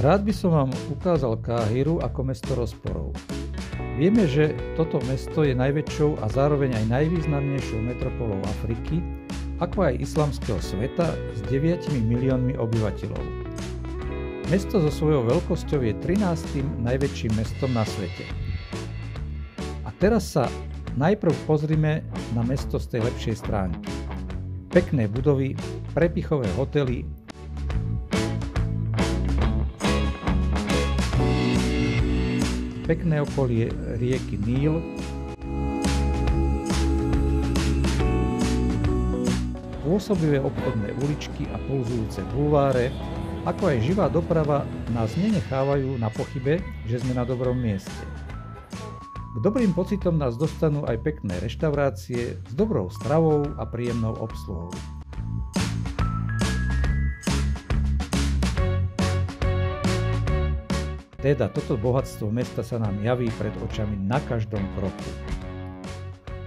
Rád by som vám ukázal Káhiru ako mesto rozporov. Vieme, že toto mesto je najväčšou a zároveň aj najvýznamnejšou metropolou Afriky, ako aj islamského sveta s 9 miliónmi obyvateľov. Mesto so svojou veľkosťou je 13. najväčším mestom na svete. A teraz sa najprv pozrime na mesto z tej lepšej stránky. Pekné budovy, prepichové hotely, pekné okolie rieky Níl, pôsobivé obchodné uličky a pulzujúce bulváre, ako aj živá doprava nás nenechávajú na pochybe, že sme na dobrom mieste. K dobrým pocitom nás dostanú aj pekné reštaurácie s dobrou stravou a príjemnou obsluhou. Teda toto bohatstvo mesta sa nám javí pred očami na každom kroku.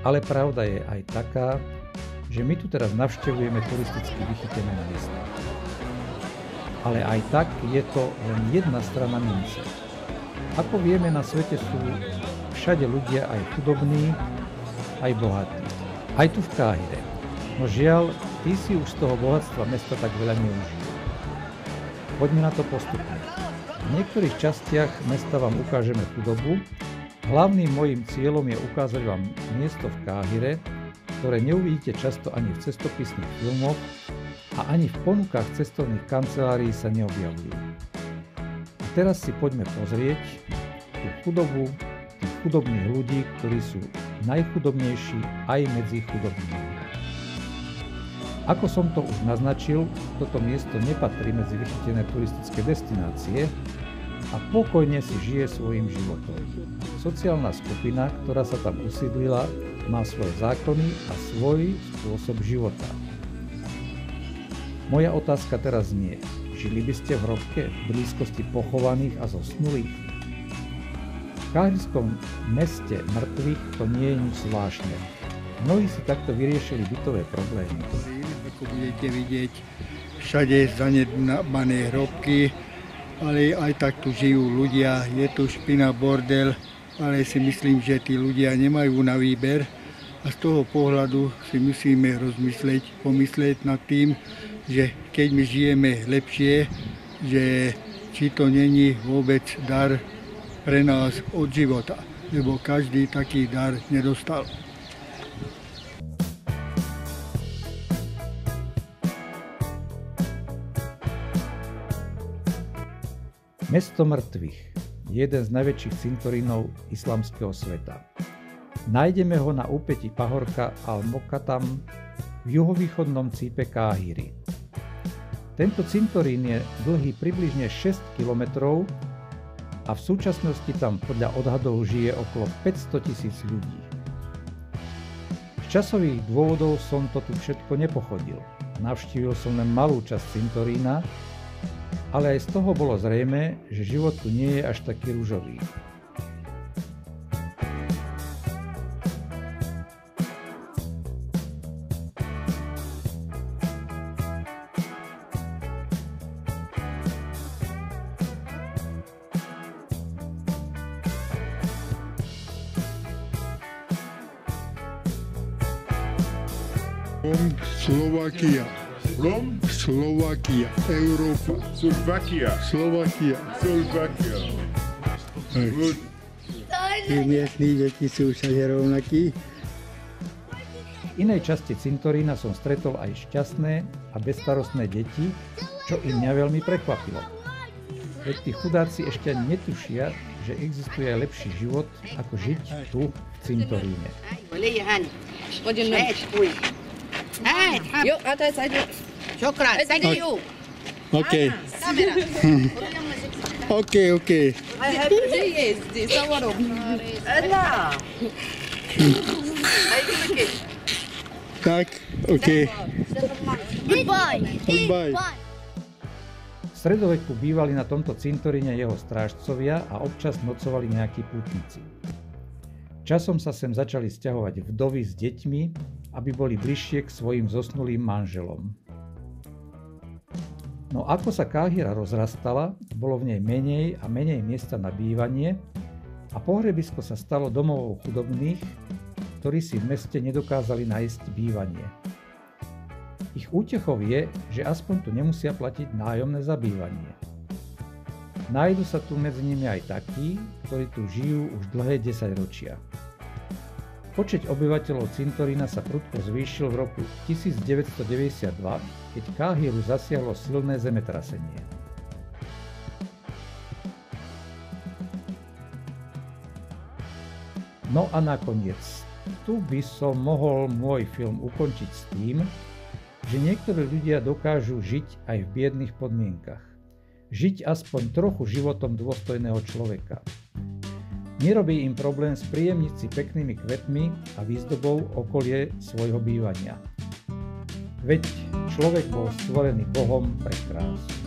Ale pravda je aj taká, že my tu teraz navštevujeme turisticky vychytené miesta. Ale aj tak je to len jedna strana mince. Ako vieme, na svete sú všade ľudia aj chudobní, aj bohatí. Aj tu v Káhire. No žiaľ, tí si už z toho bohatstva mesta tak veľa neužijú. Poďme na to postupne. V niektorých častiach mesta vám ukážeme chudobu. Hlavným mojím cieľom je ukázať vám miesto v Káhire, ktoré neuvidíte často ani v cestopisných filmoch a ani v ponukách cestovných kancelárií sa neobjavujú. A teraz si poďme pozrieť tú chudobu tých chudobných ľudí, ktorí sú najchudobnejší aj medzi chudobnými. Ako som to už naznačil, toto miesto nepatrí medzi vychytené turistické destinácie a pokojne si žije svojím životom. Sociálna skupina, ktorá sa tam usídlila, má svoje zákony a svoj spôsob života. Moja otázka teraz znie: žili by ste v hrobke v blízkosti pochovaných a zosnulých? V káhirskom meste mŕtvych to nie je nič zvláštne. Mnohí si takto vyriešili bytové problémy. Ako budete vidieť, všade zanedbané hrobky, ale aj tak tu žijú ľudia, je tu špina, bordel, ale si myslím, že tí ľudia nemajú na výber a z toho pohľadu si musíme pomyslieť nad tým, že keď my žijeme lepšie, že či to není vôbec dar pre nás od života, lebo každý taký dar nedostal. Mesto mŕtvych je jeden z najväčších cintorínov islamského sveta. Nájdeme ho na úpätí pahorka Al-Mokatam v juhovýchodnom cípe Káhiry. Tento cintorín je dlhý približne 6 km a v súčasnosti tam podľa odhadov žije okolo 500 000 ľudí. Z časových dôvodov som to tu všetko nepochodil. Navštívil som len malú časť cintorína, ale aj z toho bolo zrejmé, že život tu nie je až taký ružový. Slovakia. From Slovakia, Európa. Slovakia. Slovakia. Slovakia. Good. Tí miestni deti sú všade rovnakí. V inej časti cintorína som stretol aj šťastné a bezstarostné deti, čo i mňa veľmi prekvapilo. Veď tí chudáci ešte ani netušia, že existuje aj lepší život, ako žiť tu v cintoríne. شكرا thank you Okay. Okay. Tak, okay. Goodbye. V stredoveku bývali na tomto cintoríne jeho strážcovia a občas nocovali nejakí pútnici. Časom sa sem začali sťahovať vdovy s deťmi, aby boli bližšie k svojim zosnulým manželom. No ako sa Káhira rozrastala, bolo v nej menej a menej miesta na bývanie a pohrebisko sa stalo domovou chudobných, ktorí si v meste nedokázali nájsť bývanie. Ich útechou je, že aspoň tu nemusia platiť nájomné za bývanie. Nájdu sa tu medzi nimi aj takí, ktorí tu žijú už dlhé 10 ročia. Počet obyvateľov cintorína sa prudko zvýšil v roku 1992, keď Káhiru zasiahlo silné zemetrasenie. No a nakoniec, tu by som mohol môj film ukončiť s tým, že niektorí ľudia dokážu žiť aj v biedných podmienkach. Žiť aspoň trochu životom dôstojného človeka. Nerobí im problém spríjemniť si peknými kvetmi a výzdobou okolie svojho bývania. Veď človek bol stvorený Bohom pre krásu.